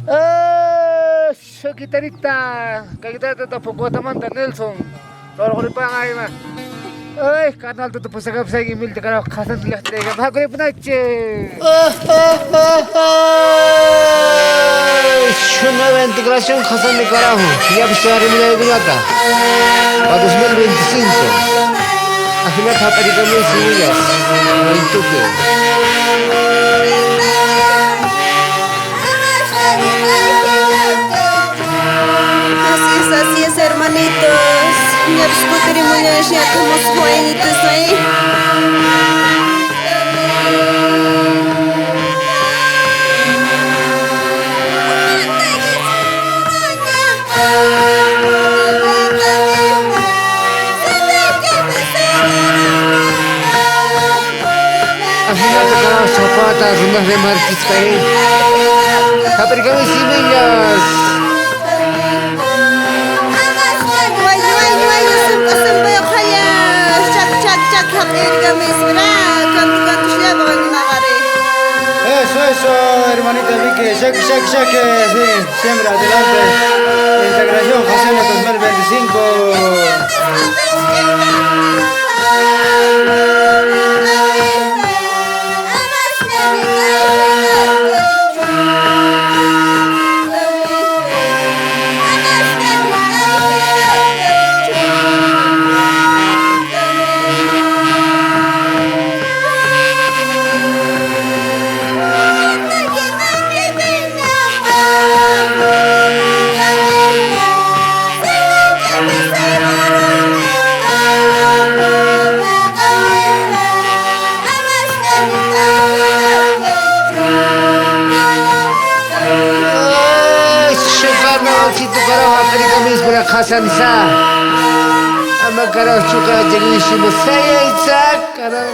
Sa gitarista, kay gitarista to Pagwatamanta Nelson. Toro ko rin pa nga ima. Ay, kanal to po sa gabsay email de karo khasan dilas de bhag করে পুনাচ্ছে Suena la integración Hassan de carajo. Ya pues se arregla de gata. Para 2025. Al final fabricamos semillas. En Tuque. Así es, hermanitos. Ya discutiremos ya como sueñitos ahí. Al final tocamos zapatas, unas de marquista ahí. Fabricamos semillas. Eso, hermanita Vicky, sí, siempre adelante. Integración Hassan 2025. Hasan sa ama karaw chuka jengishimo saya itsak karaw